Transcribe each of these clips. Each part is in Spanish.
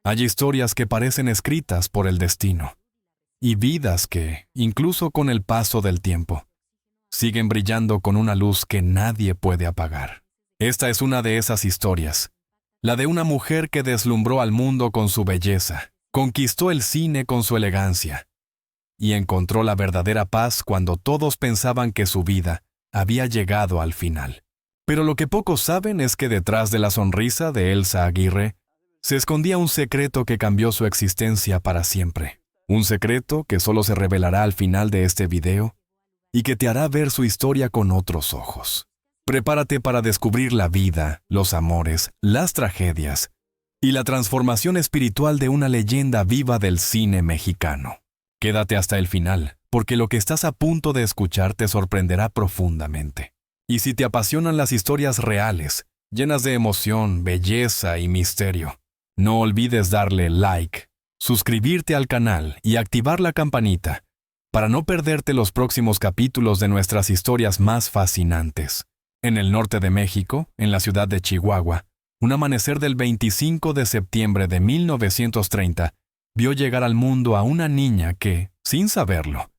Hay historias que parecen escritas por el destino, y vidas que, incluso con el paso del tiempo, siguen brillando con una luz que nadie puede apagar. Esta es una de esas historias, la de una mujer que deslumbró al mundo con su belleza, conquistó el cine con su elegancia, y encontró la verdadera paz cuando todos pensaban que su vida había llegado al final. Pero lo que pocos saben es que detrás de la sonrisa de Elsa Aguirre se escondía un secreto que cambió su existencia para siempre. Un secreto que solo se revelará al final de este video y que te hará ver su historia con otros ojos. Prepárate para descubrir la vida, los amores, las tragedias y la transformación espiritual de una leyenda viva del cine mexicano. Quédate hasta el final, porque lo que estás a punto de escuchar te sorprenderá profundamente. Y si te apasionan las historias reales, llenas de emoción, belleza y misterio, no olvides darle like, suscribirte al canal y activar la campanita para no perderte los próximos capítulos de nuestras historias más fascinantes. En el norte de México, en la ciudad de Chihuahua, un amanecer del 25 de septiembre de 1930 vio llegar al mundo a una niña que, sin saberlo,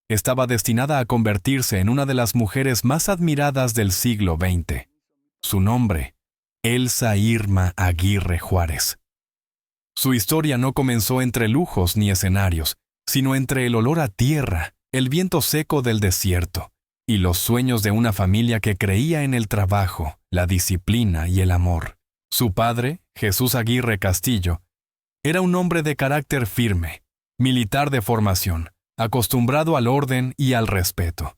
estaba destinada a convertirse en una de las mujeres más admiradas del siglo XX. Su nombre, Elsa Irma Aguirre Juárez. Su historia no comenzó entre lujos ni escenarios, sino entre el olor a tierra, el viento seco del desierto y los sueños de una familia que creía en el trabajo, la disciplina y el amor. Su padre, Jesús Aguirre Castillo, era un hombre de carácter firme, militar de formación, acostumbrado al orden y al respeto.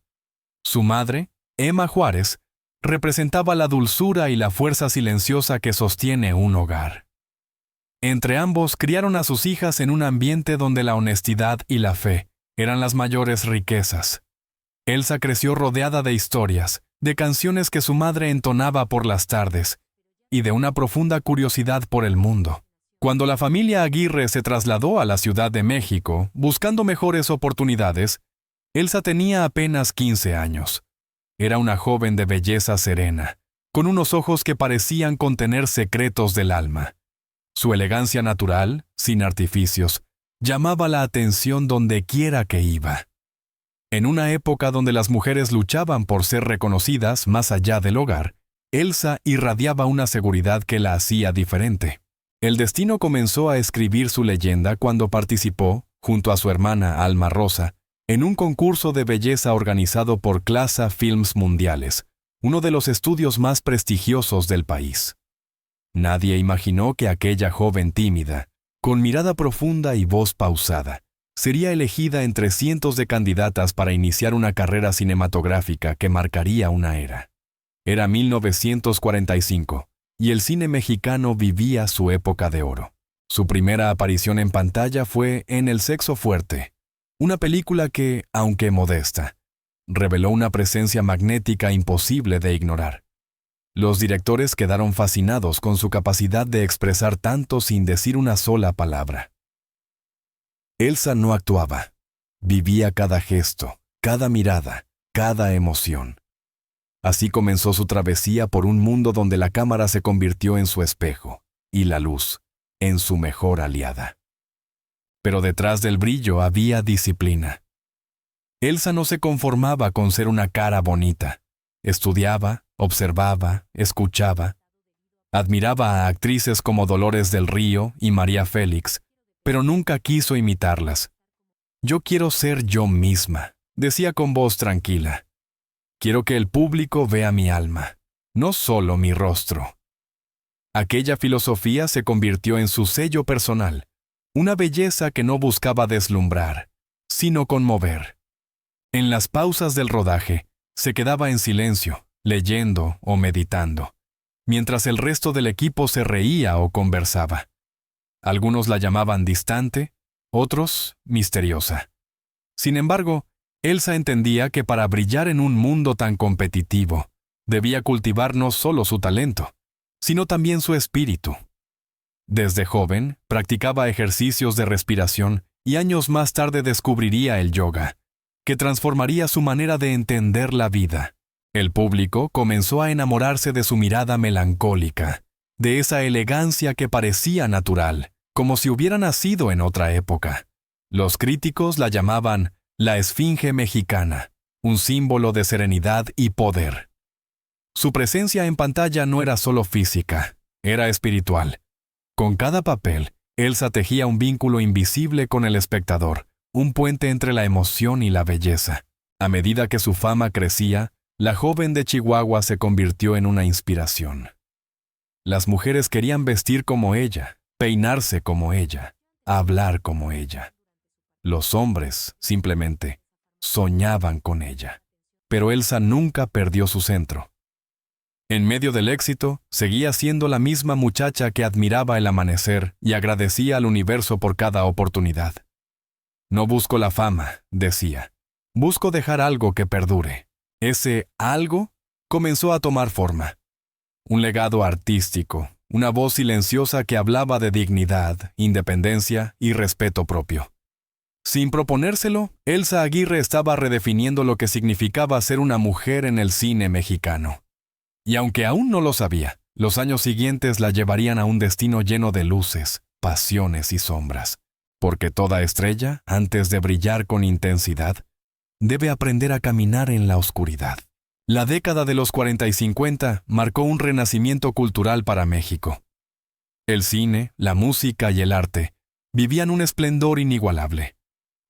Su madre, Emma Juárez, representaba la dulzura y la fuerza silenciosa que sostiene un hogar. Entre ambos criaron a sus hijas en un ambiente donde la honestidad y la fe eran las mayores riquezas. Elsa creció rodeada de historias, de canciones que su madre entonaba por las tardes, y de una profunda curiosidad por el mundo. Cuando la familia Aguirre se trasladó a la Ciudad de México, buscando mejores oportunidades, Elsa tenía apenas 15 años. Era una joven de belleza serena, con unos ojos que parecían contener secretos del alma. Su elegancia natural, sin artificios, llamaba la atención donde quiera que iba. En una época donde las mujeres luchaban por ser reconocidas más allá del hogar, Elsa irradiaba una seguridad que la hacía diferente. El destino comenzó a escribir su leyenda cuando participó, junto a su hermana Alma Rosa, en un concurso de belleza organizado por Clasa Films Mundiales, uno de los estudios más prestigiosos del país. Nadie imaginó que aquella joven tímida, con mirada profunda y voz pausada, sería elegida entre cientos de candidatas para iniciar una carrera cinematográfica que marcaría una era. Era 1945, y el cine mexicano vivía su época de oro. Su primera aparición en pantalla fue en El sexo fuerte, una película que, aunque modesta, reveló una presencia magnética imposible de ignorar. Los directores quedaron fascinados con su capacidad de expresar tanto sin decir una sola palabra. Elsa no actuaba. Vivía cada gesto, cada mirada, cada emoción. Así comenzó su travesía por un mundo donde la cámara se convirtió en su espejo y la luz en su mejor aliada. Pero detrás del brillo había disciplina. Elsa no se conformaba con ser una cara bonita. Estudiaba, observaba, escuchaba. Admiraba a actrices como Dolores del Río y María Félix, pero nunca quiso imitarlas. «Yo quiero ser yo misma», decía con voz tranquila. «Quiero que el público vea mi alma, no solo mi rostro». Aquella filosofía se convirtió en su sello personal, una belleza que no buscaba deslumbrar, sino conmover. En las pausas del rodaje, se quedaba en silencio, leyendo o meditando, mientras el resto del equipo se reía o conversaba. Algunos la llamaban distante, otros misteriosa. Sin embargo, Elsa entendía que para brillar en un mundo tan competitivo, debía cultivar no solo su talento, sino también su espíritu. Desde joven, practicaba ejercicios de respiración y años más tarde descubriría el yoga, que transformaría su manera de entender la vida. El público comenzó a enamorarse de su mirada melancólica, de esa elegancia que parecía natural, como si hubiera nacido en otra época. Los críticos la llamaban la Esfinge mexicana, un símbolo de serenidad y poder. Su presencia en pantalla no era solo física, era espiritual. Con cada papel, Elsa tejía un vínculo invisible con el espectador, un puente entre la emoción y la belleza. A medida que su fama crecía, la joven de Chihuahua se convirtió en una inspiración. Las mujeres querían vestir como ella, peinarse como ella, hablar como ella. Los hombres, simplemente, soñaban con ella. Pero Elsa nunca perdió su centro. En medio del éxito, seguía siendo la misma muchacha que admiraba el amanecer y agradecía al universo por cada oportunidad. No busco la fama, decía. Busco dejar algo que perdure. Ese algo comenzó a tomar forma. Un legado artístico, una voz silenciosa que hablaba de dignidad, independencia y respeto propio. Sin proponérselo, Elsa Aguirre estaba redefiniendo lo que significaba ser una mujer en el cine mexicano. Y aunque aún no lo sabía, los años siguientes la llevarían a un destino lleno de luces, pasiones y sombras. Porque toda estrella, antes de brillar con intensidad, debe aprender a caminar en la oscuridad. La década de los 40 y 50 marcó un renacimiento cultural para México. El cine, la música y el arte vivían un esplendor inigualable.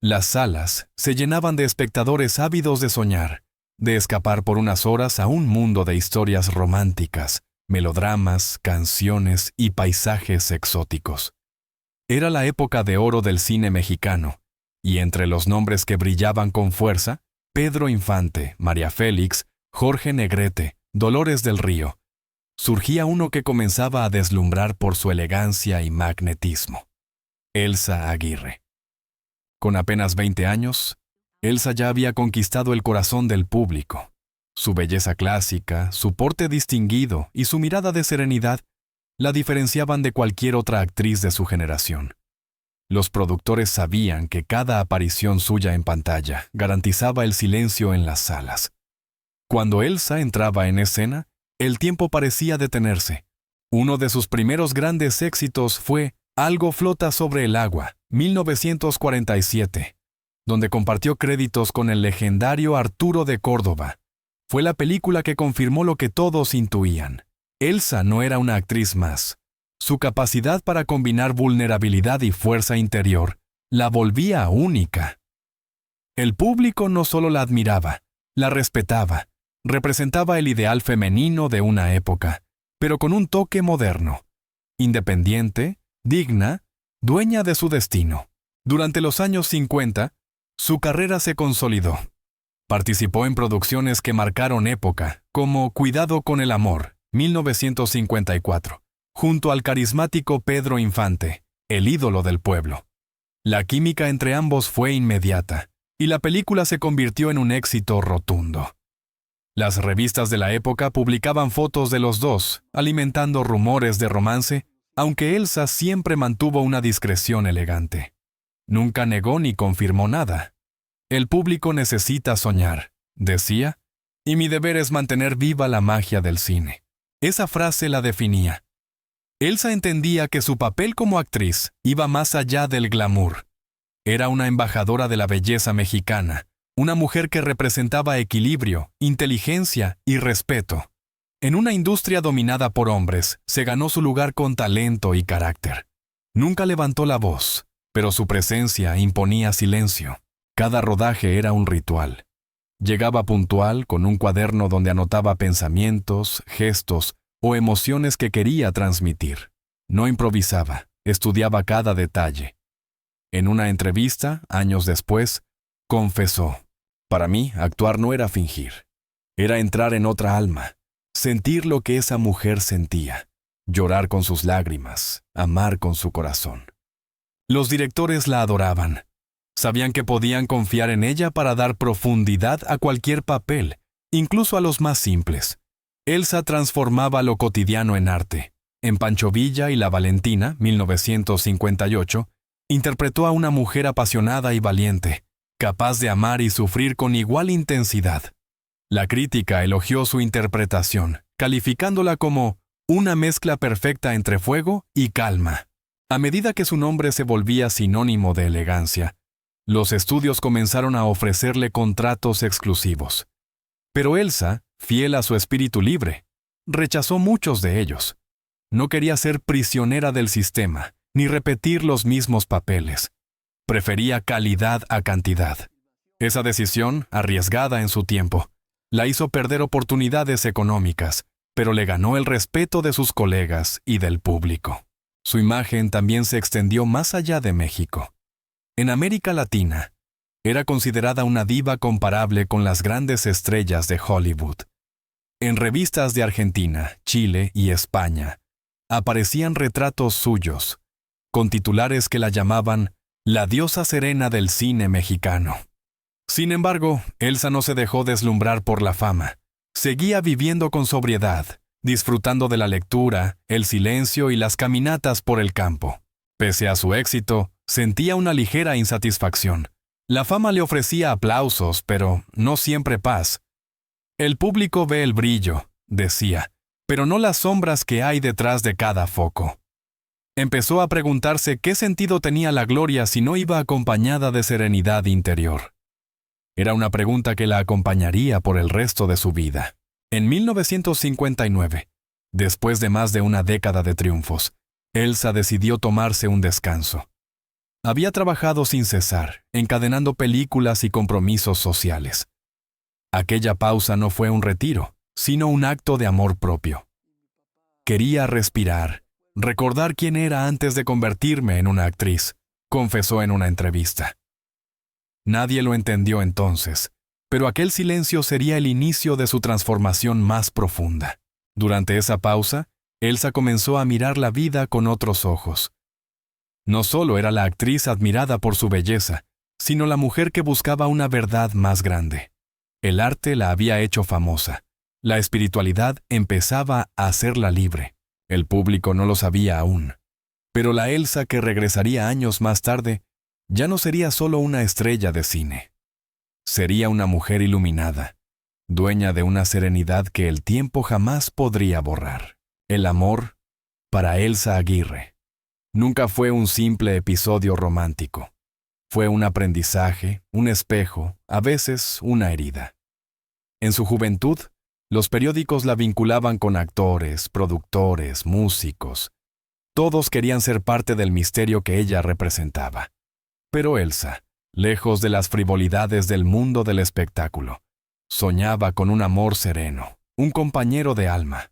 Las salas se llenaban de espectadores ávidos de soñar, de escapar por unas horas a un mundo de historias románticas, melodramas, canciones y paisajes exóticos. Era la época de oro del cine mexicano, y entre los nombres que brillaban con fuerza, Pedro Infante, María Félix, Jorge Negrete, Dolores del Río, surgía uno que comenzaba a deslumbrar por su elegancia y magnetismo: Elsa Aguirre. Con apenas 20 años, Elsa ya había conquistado el corazón del público. Su belleza clásica, su porte distinguido y su mirada de serenidad la diferenciaban de cualquier otra actriz de su generación. Los productores sabían que cada aparición suya en pantalla garantizaba el silencio en las salas. Cuando Elsa entraba en escena, el tiempo parecía detenerse. Uno de sus primeros grandes éxitos fue Algo flota sobre el agua, 1947, donde compartió créditos con el legendario Arturo de Córdoba. Fue la película que confirmó lo que todos intuían. Elsa no era una actriz más. Su capacidad para combinar vulnerabilidad y fuerza interior la volvía única. El público no solo la admiraba, la respetaba. Representaba el ideal femenino de una época, pero con un toque moderno. Independiente, digna, dueña de su destino. Durante los años 50, su carrera se consolidó. Participó en producciones que marcaron época, como Cuidado con el amor, 1954, junto al carismático Pedro Infante, el ídolo del pueblo. La química entre ambos fue inmediata, y la película se convirtió en un éxito rotundo. Las revistas de la época publicaban fotos de los dos, alimentando rumores de romance, aunque Elsa siempre mantuvo una discreción elegante. Nunca negó ni confirmó nada. El público necesita soñar, decía, y mi deber es mantener viva la magia del cine. Esa frase la definía. Elsa entendía que su papel como actriz iba más allá del glamour. Era una embajadora de la belleza mexicana, una mujer que representaba equilibrio, inteligencia y respeto. En una industria dominada por hombres, se ganó su lugar con talento y carácter. Nunca levantó la voz, pero su presencia imponía silencio. Cada rodaje era un ritual. Llegaba puntual con un cuaderno donde anotaba pensamientos, gestos o emociones que quería transmitir. No improvisaba, estudiaba cada detalle. En una entrevista, años después, confesó: para mí, actuar no era fingir. Era entrar en otra alma, sentir lo que esa mujer sentía, llorar con sus lágrimas, amar con su corazón. Los directores la adoraban. Sabían que podían confiar en ella para dar profundidad a cualquier papel, incluso a los más simples. Elsa transformaba lo cotidiano en arte. En Pancho Villa y La Valentina, 1958, interpretó a una mujer apasionada y valiente, capaz de amar y sufrir con igual intensidad. La crítica elogió su interpretación, calificándola como una mezcla perfecta entre fuego y calma. A medida que su nombre se volvía sinónimo de elegancia, los estudios comenzaron a ofrecerle contratos exclusivos. Pero Elsa, fiel a su espíritu libre, rechazó muchos de ellos. No quería ser prisionera del sistema, ni repetir los mismos papeles. Prefería calidad a cantidad. Esa decisión, arriesgada en su tiempo, la hizo perder oportunidades económicas, pero le ganó el respeto de sus colegas y del público. Su imagen también se extendió más allá de México. En América Latina, era considerada una diva comparable con las grandes estrellas de Hollywood. En revistas de Argentina, Chile y España, aparecían retratos suyos, con titulares que la llamaban la diosa serena del cine mexicano. Sin embargo, Elsa no se dejó deslumbrar por la fama. Seguía viviendo con sobriedad, disfrutando de la lectura, el silencio y las caminatas por el campo. Pese a su éxito, sentía una ligera insatisfacción. La fama le ofrecía aplausos, pero no siempre paz. El público ve el brillo, decía, pero no las sombras que hay detrás de cada foco. Empezó a preguntarse qué sentido tenía la gloria si no iba acompañada de serenidad interior. Era una pregunta que la acompañaría por el resto de su vida. En 1959, después de más de una década de triunfos, Elsa decidió tomarse un descanso. Había trabajado sin cesar, encadenando películas y compromisos sociales. Aquella pausa no fue un retiro, sino un acto de amor propio. Quería respirar, recordar quién era antes de convertirme en una actriz, confesó en una entrevista. Nadie lo entendió entonces, pero aquel silencio sería el inicio de su transformación más profunda. Durante esa pausa, Elsa comenzó a mirar la vida con otros ojos. No solo era la actriz admirada por su belleza, sino la mujer que buscaba una verdad más grande. El arte la había hecho famosa. La espiritualidad empezaba a hacerla libre. El público no lo sabía aún. Pero la Elsa que regresaría años más tarde ya no sería solo una estrella de cine. Sería una mujer iluminada, dueña de una serenidad que el tiempo jamás podría borrar. El amor, para Elsa Aguirre, nunca fue un simple episodio romántico. Fue un aprendizaje, un espejo, a veces una herida. En su juventud, los periódicos la vinculaban con actores, productores, músicos. Todos querían ser parte del misterio que ella representaba. Pero Elsa, lejos de las frivolidades del mundo del espectáculo, soñaba con un amor sereno, un compañero de alma.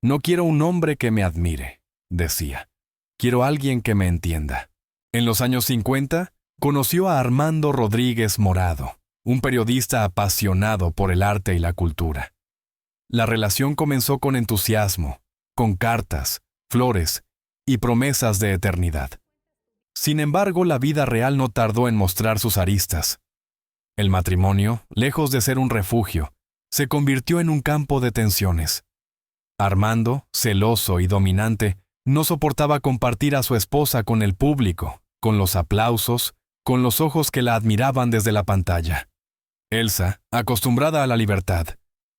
No quiero un hombre que me admire, decía. Quiero alguien que me entienda. En los años 50, conoció a Armando Rodríguez Morado, un periodista apasionado por el arte y la cultura. La relación comenzó con entusiasmo, con cartas, flores y promesas de eternidad. Sin embargo, la vida real no tardó en mostrar sus aristas. El matrimonio, lejos de ser un refugio, se convirtió en un campo de tensiones. Armando, celoso y dominante, no soportaba compartir a su esposa con el público, con los aplausos, con los ojos que la admiraban desde la pantalla. Elsa, acostumbrada a la libertad,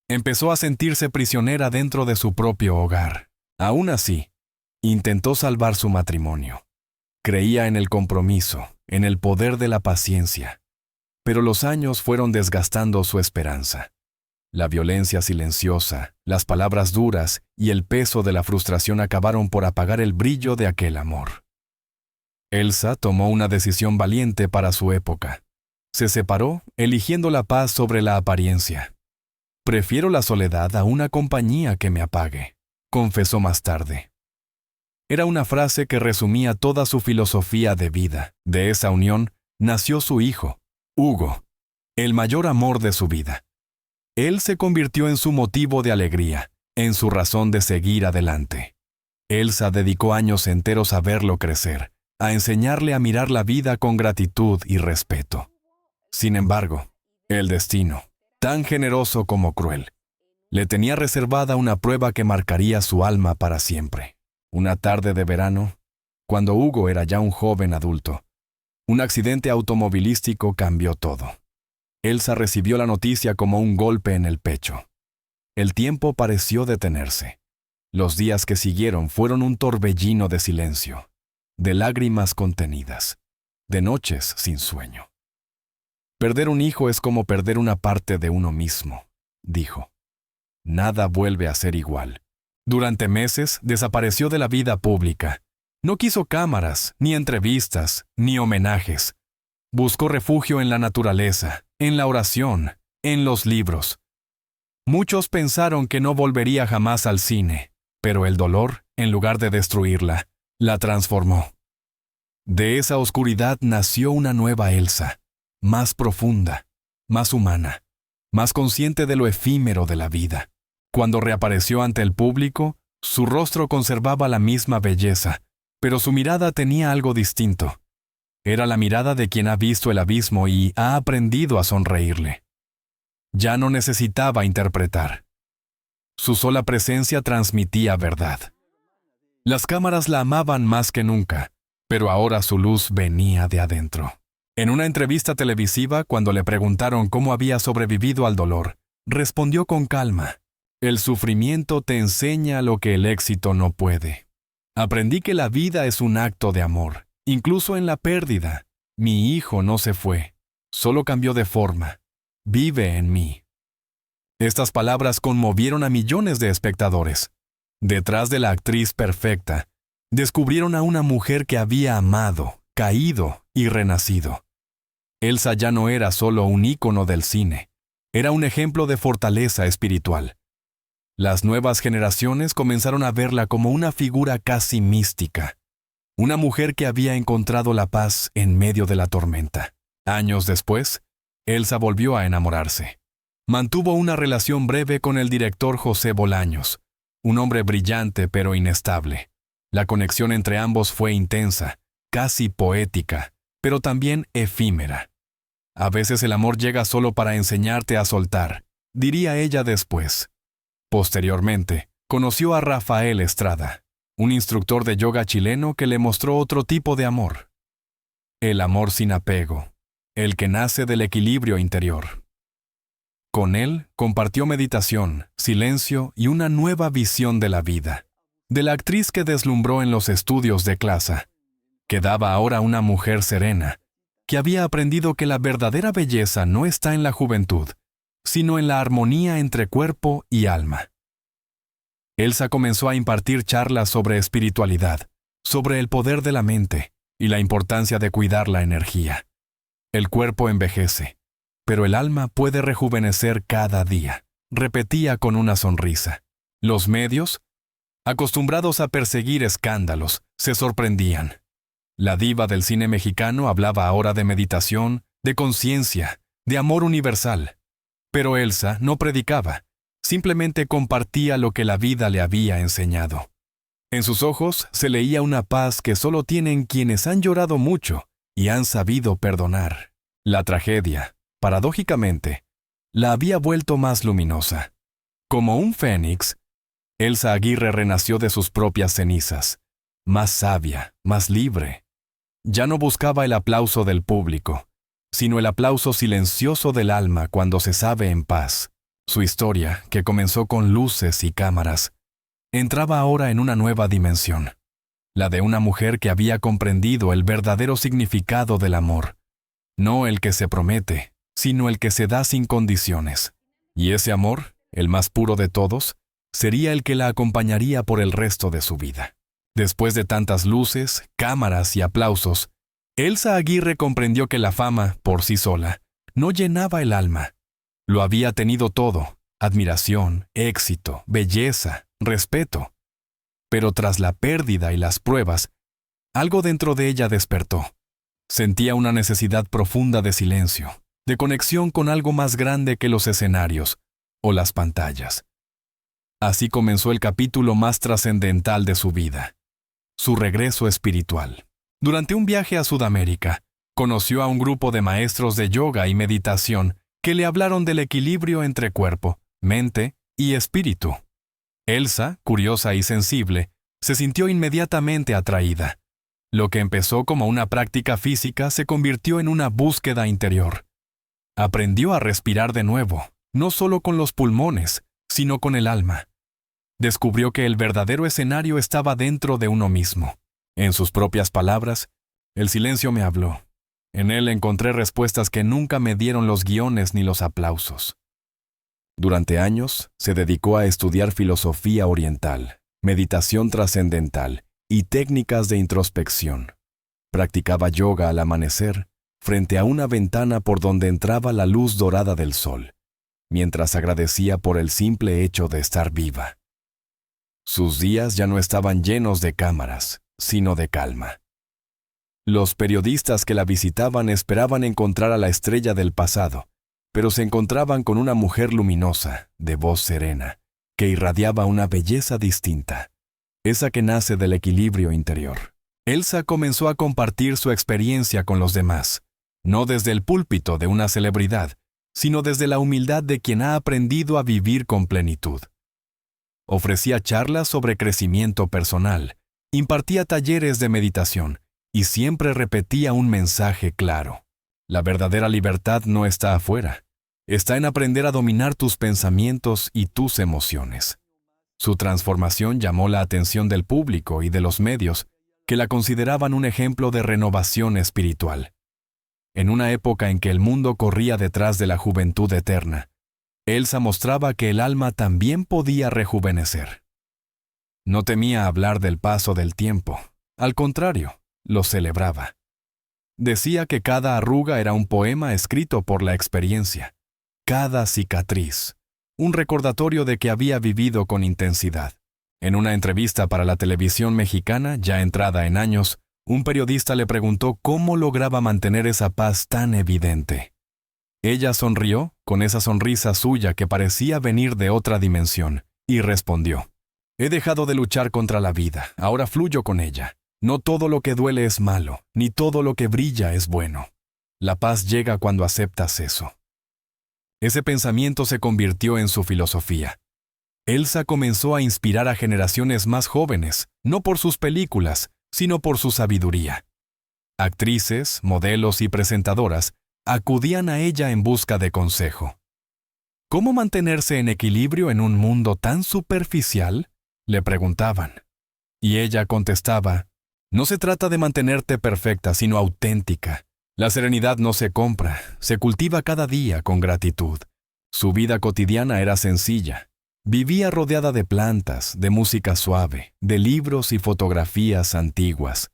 empezó a sentirse prisionera dentro de su propio hogar. Aún así, intentó salvar su matrimonio. Creía en el compromiso, en el poder de la paciencia. Pero los años fueron desgastando su esperanza. La violencia silenciosa, las palabras duras y el peso de la frustración acabaron por apagar el brillo de aquel amor. Elsa tomó una decisión valiente para su época. Se separó, eligiendo la paz sobre la apariencia. Prefiero la soledad a una compañía que me apague, confesó más tarde. Era una frase que resumía toda su filosofía de vida. De esa unión nació su hijo, Hugo, el mayor amor de su vida. Él se convirtió en su motivo de alegría, en su razón de seguir adelante. Elsa dedicó años enteros a verlo crecer, a enseñarle a mirar la vida con gratitud y respeto. Sin embargo, el destino, tan generoso como cruel, le tenía reservada una prueba que marcaría su alma para siempre. Una tarde de verano, cuando Hugo era ya un joven adulto, un accidente automovilístico cambió todo. Elsa recibió la noticia como un golpe en el pecho. El tiempo pareció detenerse. Los días que siguieron fueron un torbellino de silencio. de lágrimas contenidas, de noches sin sueño. Perder un hijo es como perder una parte de uno mismo, dijo. Nada vuelve a ser igual. Durante meses desapareció de la vida pública. No quiso cámaras, ni entrevistas, ni homenajes. Buscó refugio en la naturaleza, en la oración, en los libros. Muchos pensaron que no volvería jamás al cine, pero el dolor, en lugar de destruirla, la transformó. De esa oscuridad nació una nueva Elsa, más profunda, más humana, más consciente de lo efímero de la vida. Cuando reapareció ante el público, su rostro conservaba la misma belleza, pero su mirada tenía algo distinto. Era la mirada de quien ha visto el abismo y ha aprendido a sonreírle. Ya no necesitaba interpretar. Su sola presencia transmitía verdad. Las cámaras la amaban más que nunca, pero ahora su luz venía de adentro. En una entrevista televisiva, cuando le preguntaron cómo había sobrevivido al dolor, respondió con calma: «El sufrimiento te enseña lo que el éxito no puede. Aprendí que la vida es un acto de amor, incluso en la pérdida. Mi hijo no se fue, solo cambió de forma. Vive en mí». Estas palabras conmovieron a millones de espectadores. Detrás de la actriz perfecta, descubrieron a una mujer que había amado, caído y renacido. Elsa ya no era solo un ícono del cine, era un ejemplo de fortaleza espiritual. Las nuevas generaciones comenzaron a verla como una figura casi mística, una mujer que había encontrado la paz en medio de la tormenta. Años después, Elsa volvió a enamorarse. Mantuvo una relación breve con el director José Bolaños, un hombre brillante pero inestable. La conexión entre ambos fue intensa, casi poética, pero también efímera. A veces el amor llega solo para enseñarte a soltar, diría ella después. Posteriormente, conoció a Rafael Estrada, un instructor de yoga chileno que le mostró otro tipo de amor. El amor sin apego, el que nace del equilibrio interior. Con él compartió meditación, silencio y una nueva visión de la vida. De la actriz que deslumbró en los estudios de clase, quedaba ahora una mujer serena, que había aprendido que la verdadera belleza no está en la juventud, sino en la armonía entre cuerpo y alma. Elsa comenzó a impartir charlas sobre espiritualidad, sobre el poder de la mente y la importancia de cuidar la energía. El cuerpo envejece, pero el alma puede rejuvenecer cada día, repetía con una sonrisa. Los medios, acostumbrados a perseguir escándalos, se sorprendían. La diva del cine mexicano hablaba ahora de meditación, de conciencia, de amor universal. Pero Elsa no predicaba, simplemente compartía lo que la vida le había enseñado. En sus ojos se leía una paz que solo tienen quienes han llorado mucho y han sabido perdonar. La tragedia, paradójicamente, la había vuelto más luminosa. Como un fénix, Elsa Aguirre renació de sus propias cenizas, más sabia, más libre. Ya no buscaba el aplauso del público, sino el aplauso silencioso del alma cuando se sabe en paz. Su historia, que comenzó con luces y cámaras, entraba ahora en una nueva dimensión, la de una mujer que había comprendido el verdadero significado del amor, no el que se promete, sino el que se da sin condiciones. Y ese amor, el más puro de todos, sería el que la acompañaría por el resto de su vida. Después de tantas luces, cámaras y aplausos, Elsa Aguirre comprendió que la fama, por sí sola, no llenaba el alma. Lo había tenido todo: admiración, éxito, belleza, respeto. Pero tras la pérdida y las pruebas, algo dentro de ella despertó. Sentía una necesidad profunda de silencio, de conexión con algo más grande que los escenarios o las pantallas. Así comenzó el capítulo más trascendental de su vida, su regreso espiritual. Durante un viaje a Sudamérica, conoció a un grupo de maestros de yoga y meditación que le hablaron del equilibrio entre cuerpo, mente y espíritu. Elsa, curiosa y sensible, se sintió inmediatamente atraída. Lo que empezó como una práctica física se convirtió en una búsqueda interior. Aprendió a respirar de nuevo, no solo con los pulmones, sino con el alma. Descubrió que el verdadero escenario estaba dentro de uno mismo. En sus propias palabras, el silencio me habló. En él encontré respuestas que nunca me dieron los guiones ni los aplausos. Durante años, se dedicó a estudiar filosofía oriental, meditación trascendental y técnicas de introspección. Practicaba yoga al amanecer, frente a una ventana por donde entraba la luz dorada del sol, mientras agradecía por el simple hecho de estar viva. Sus días ya no estaban llenos de cámaras, sino de calma. Los periodistas que la visitaban esperaban encontrar a la estrella del pasado, pero se encontraban con una mujer luminosa, de voz serena, que irradiaba una belleza distinta, esa que nace del equilibrio interior. Elsa comenzó a compartir su experiencia con los demás, no desde el púlpito de una celebridad, sino desde la humildad de quien ha aprendido a vivir con plenitud. Ofrecía charlas sobre crecimiento personal, impartía talleres de meditación y siempre repetía un mensaje claro. La verdadera libertad no está afuera, está en aprender a dominar tus pensamientos y tus emociones. Su transformación llamó la atención del público y de los medios, que la consideraban un ejemplo de renovación espiritual. En una época en que el mundo corría detrás de la juventud eterna, Elsa mostraba que el alma también podía rejuvenecer. No temía hablar del paso del tiempo, al contrario, lo celebraba. Decía que cada arruga era un poema escrito por la experiencia, cada cicatriz, un recordatorio de que había vivido con intensidad. En una entrevista para la televisión mexicana, ya entrada en años, un periodista le preguntó cómo lograba mantener esa paz tan evidente. Ella sonrió, con esa sonrisa suya que parecía venir de otra dimensión, y respondió: «He dejado de luchar contra la vida, ahora fluyo con ella. No todo lo que duele es malo, ni todo lo que brilla es bueno. La paz llega cuando aceptas eso». Ese pensamiento se convirtió en su filosofía. Elsa comenzó a inspirar a generaciones más jóvenes, no por sus películas, sino por su sabiduría. Actrices, modelos y presentadoras acudían a ella en busca de consejo. ¿Cómo mantenerse en equilibrio en un mundo tan superficial?, le preguntaban. Y ella contestaba: «No se trata de mantenerte perfecta, sino auténtica. La serenidad no se compra, se cultiva cada día con gratitud». Su vida cotidiana era sencilla. Vivía rodeada de plantas, de música suave, de libros y fotografías antiguas.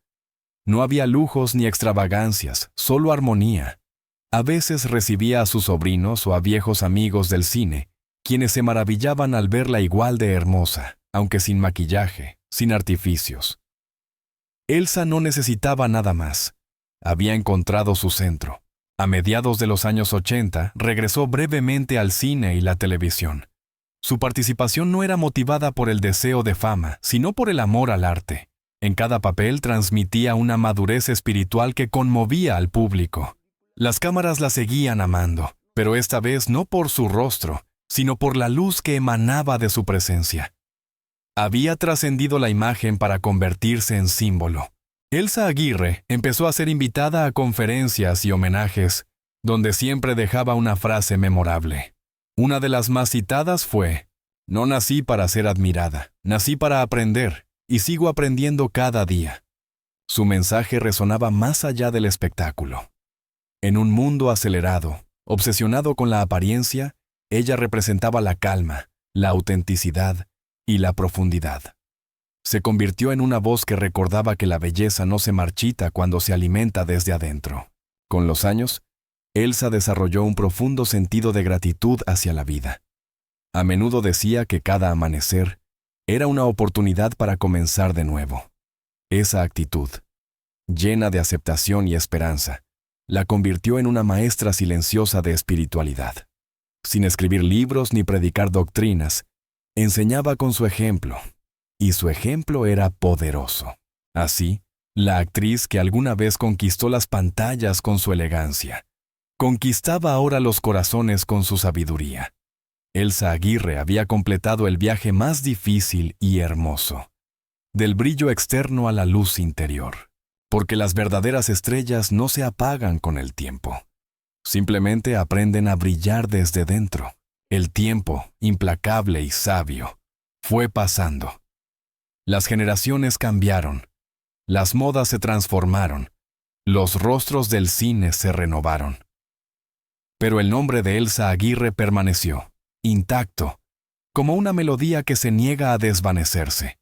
No había lujos ni extravagancias, solo armonía. A veces recibía a sus sobrinos o a viejos amigos del cine, quienes se maravillaban al verla igual de hermosa, aunque sin maquillaje, sin artificios. Elsa no necesitaba nada más. Había encontrado su centro. A mediados de los años 80, regresó brevemente al cine y la televisión. Su participación no era motivada por el deseo de fama, sino por el amor al arte. En cada papel transmitía una madurez espiritual que conmovía al público. Las cámaras la seguían amando, pero esta vez no por su rostro, sino por la luz que emanaba de su presencia. Había trascendido la imagen para convertirse en símbolo. Elsa Aguirre empezó a ser invitada a conferencias y homenajes, donde siempre dejaba una frase memorable. Una de las más citadas fue: «No nací para ser admirada, nací para aprender, y sigo aprendiendo cada día». Su mensaje resonaba más allá del espectáculo. En un mundo acelerado, obsesionado con la apariencia, ella representaba la calma, la autenticidad y la profundidad. Se convirtió en una voz que recordaba que la belleza no se marchita cuando se alimenta desde adentro. Con los años, Elsa desarrolló un profundo sentido de gratitud hacia la vida. A menudo decía que cada amanecer era una oportunidad para comenzar de nuevo. Esa actitud, llena de aceptación y esperanza, la convirtió en una maestra silenciosa de espiritualidad. Sin escribir libros ni predicar doctrinas, enseñaba con su ejemplo, y su ejemplo era poderoso. Así, la actriz que alguna vez conquistó las pantallas con su elegancia, conquistaba ahora los corazones con su sabiduría. Elsa Aguirre había completado el viaje más difícil y hermoso, del brillo externo a la luz interior, porque las verdaderas estrellas no se apagan con el tiempo. Simplemente aprenden a brillar desde dentro. El tiempo, implacable y sabio, fue pasando. Las generaciones cambiaron, Las modas se transformaron. Los rostros del cine se renovaron. Pero el nombre de Elsa Aguirre permaneció, intacto, como una melodía que se niega a desvanecerse.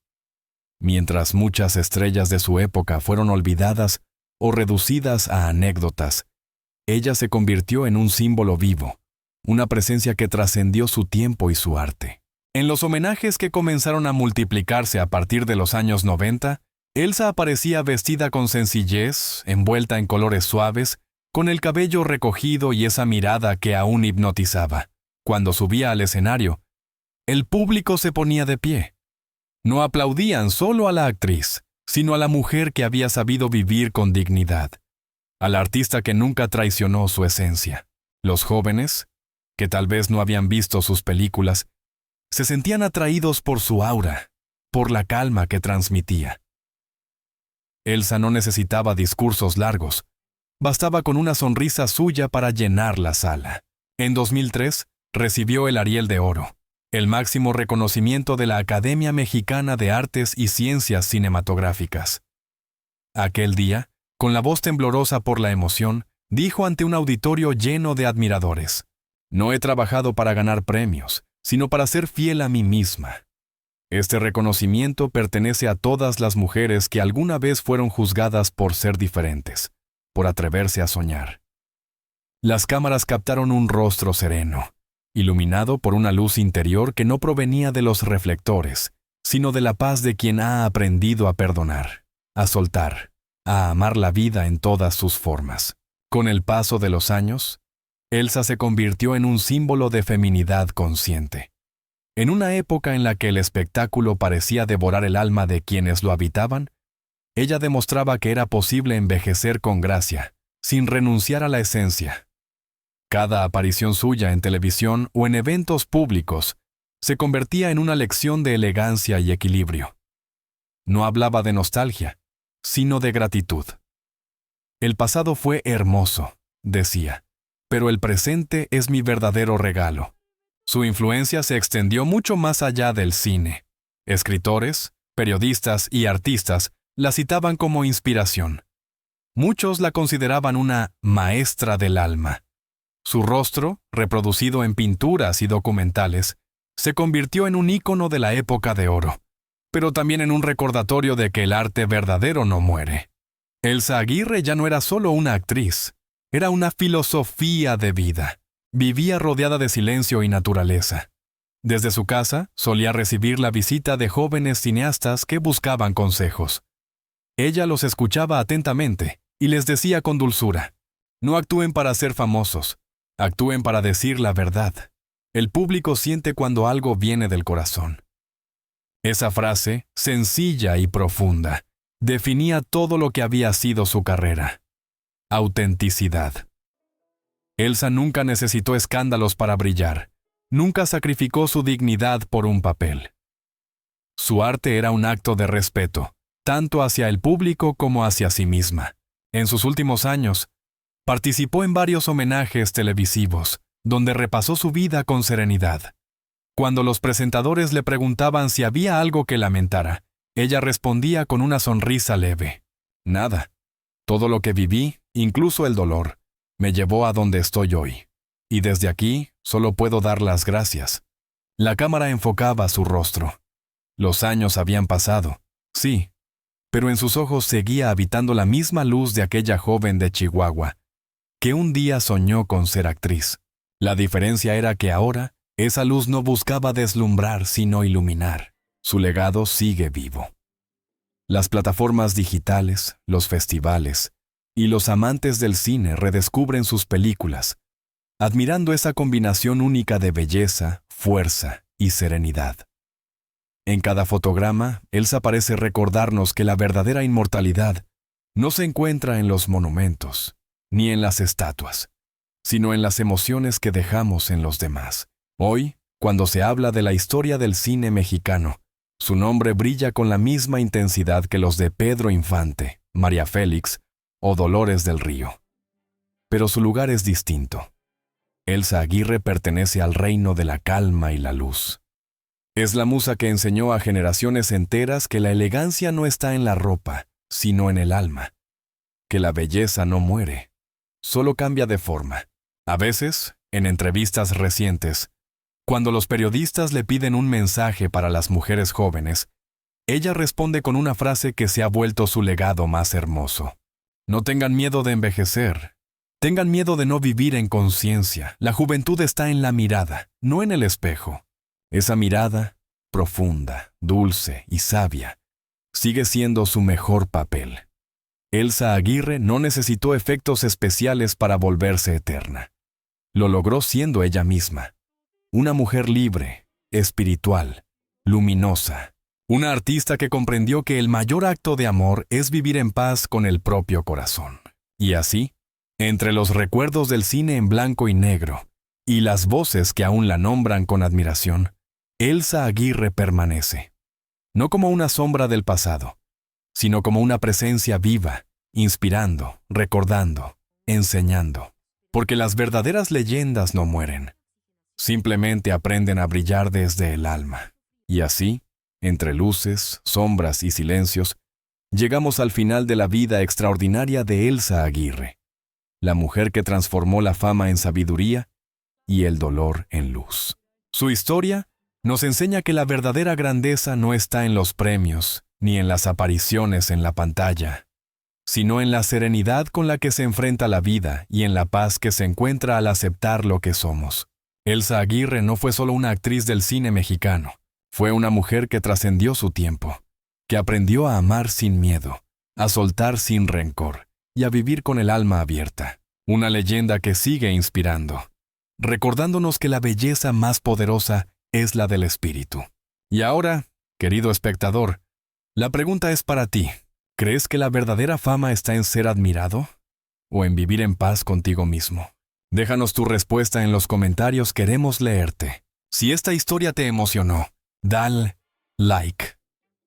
Mientras muchas estrellas de su época fueron olvidadas o reducidas a anécdotas, ella se convirtió en un símbolo vivo, una presencia que trascendió su tiempo y su arte. En los homenajes que comenzaron a multiplicarse a partir de los años 90, Elsa aparecía vestida con sencillez, envuelta en colores suaves, con el cabello recogido y esa mirada que aún hipnotizaba. Cuando subía al escenario, el público se ponía de pie. No aplaudían solo a la actriz, sino a la mujer que había sabido vivir con dignidad, al artista que nunca traicionó su esencia. Los jóvenes, que tal vez no habían visto sus películas, se sentían atraídos por su aura, por la calma que transmitía. Elsa no necesitaba discursos largos, bastaba con una sonrisa suya para llenar la sala. En 2003, recibió el Ariel de Oro, el máximo reconocimiento de la Academia Mexicana de Artes y Ciencias Cinematográficas. Aquel día, con la voz temblorosa por la emoción, dijo ante un auditorio lleno de admiradores: «No he trabajado para ganar premios, sino para ser fiel a mí misma». Este reconocimiento pertenece a todas las mujeres que alguna vez fueron juzgadas por ser diferentes, por atreverse a soñar. Las cámaras captaron un rostro sereno, iluminado por una luz interior que no provenía de los reflectores, sino de la paz de quien ha aprendido a perdonar, a soltar, a amar la vida en todas sus formas. Con el paso de los años, Elsa se convirtió en un símbolo de feminidad consciente. En una época en la que el espectáculo parecía devorar el alma de quienes lo habitaban, ella demostraba que era posible envejecer con gracia, sin renunciar a la esencia. Cada aparición suya en televisión o en eventos públicos se convertía en una lección de elegancia y equilibrio. No hablaba de nostalgia, sino de gratitud. El pasado fue hermoso, decía, pero el presente es mi verdadero regalo. Su influencia se extendió mucho más allá del cine. Escritores, periodistas y artistas la citaban como inspiración. Muchos la consideraban una maestra del alma. Su rostro, reproducido en pinturas y documentales, se convirtió en un ícono de la época de oro, pero también en un recordatorio de que el arte verdadero no muere. Elsa Aguirre ya no era solo una actriz, era una filosofía de vida. Vivía rodeada de silencio y naturaleza. Desde su casa, solía recibir la visita de jóvenes cineastas que buscaban consejos. Ella los escuchaba atentamente y les decía con dulzura: «No actúen para ser famosos, actúen para decir la verdad. El público siente cuando algo viene del corazón». Esa frase, sencilla y profunda, definía todo lo que había sido su carrera. Autenticidad. Elsa nunca necesitó escándalos para brillar. Nunca sacrificó su dignidad por un papel. Su arte era un acto de respeto, tanto hacia el público como hacia sí misma. En sus últimos años, participó en varios homenajes televisivos, donde repasó su vida con serenidad. Cuando los presentadores le preguntaban si había algo que lamentara, ella respondía con una sonrisa leve: «Nada. Todo lo que viví, incluso el dolor, me llevó a donde estoy hoy. Y desde aquí solo puedo dar las gracias». La cámara enfocaba su rostro. Los años habían pasado, sí, pero en sus ojos seguía habitando la misma luz de aquella joven de Chihuahua, que un día soñó con ser actriz. La diferencia era que ahora, esa luz no buscaba deslumbrar, sino iluminar. Su legado sigue vivo. Las plataformas digitales, los festivales y los amantes del cine redescubren sus películas, admirando esa combinación única de belleza, fuerza y serenidad. En cada fotograma, Elsa parece recordarnos que la verdadera inmortalidad no se encuentra en los monumentos, ni en las estatuas, sino en las emociones que dejamos en los demás. Hoy, cuando se habla de la historia del cine mexicano, su nombre brilla con la misma intensidad que los de Pedro Infante, María Félix o Dolores del Río. Pero su lugar es distinto. Elsa Aguirre pertenece al reino de la calma y la luz. Es la musa que enseñó a generaciones enteras que la elegancia no está en la ropa, sino en el alma, que la belleza no muere, solo cambia de forma. A veces, en entrevistas recientes, cuando los periodistas le piden un mensaje para las mujeres jóvenes, ella responde con una frase que se ha vuelto su legado más hermoso. No tengan miedo de envejecer. Tengan miedo de no vivir en conciencia. La juventud está en la mirada, no en el espejo. Esa mirada, profunda, dulce y sabia, sigue siendo su mejor papel. Elsa Aguirre no necesitó efectos especiales para volverse eterna. Lo logró siendo ella misma. Una mujer libre, espiritual, luminosa. Una artista que comprendió que el mayor acto de amor es vivir en paz con el propio corazón. Y así, entre los recuerdos del cine en blanco y negro y las voces que aún la nombran con admiración, Elsa Aguirre permanece. No como una sombra del pasado, sino como una presencia viva, inspirando, recordando, enseñando. Porque las verdaderas leyendas no mueren. Simplemente aprenden a brillar desde el alma. Y así, entre luces, sombras y silencios, llegamos al final de la vida extraordinaria de Elsa Aguirre, la mujer que transformó la fama en sabiduría y el dolor en luz. Su historia nos enseña que la verdadera grandeza no está en los premios ni en las apariciones en la pantalla, sino en la serenidad con la que se enfrenta la vida y en la paz que se encuentra al aceptar lo que somos. Elsa Aguirre no fue solo una actriz del cine mexicano, fue una mujer que trascendió su tiempo, que aprendió a amar sin miedo, a soltar sin rencor y a vivir con el alma abierta. Una leyenda que sigue inspirando, recordándonos que la belleza más poderosa es la del espíritu. Y ahora, querido espectador, la pregunta es para ti. ¿Crees que la verdadera fama está en ser admirado o en vivir en paz contigo mismo? Déjanos tu respuesta en los comentarios, queremos leerte. Si esta historia te emocionó, dale like.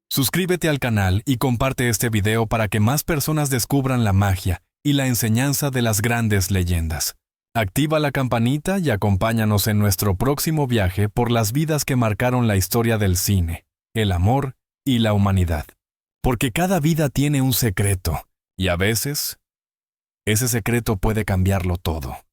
Suscríbete al canal y comparte este video para que más personas descubran la magia y la enseñanza de las grandes leyendas. Activa la campanita y acompáñanos en nuestro próximo viaje por las vidas que marcaron la historia del cine, el amor y la humanidad. Porque cada vida tiene un secreto, y a veces, ese secreto puede cambiarlo todo.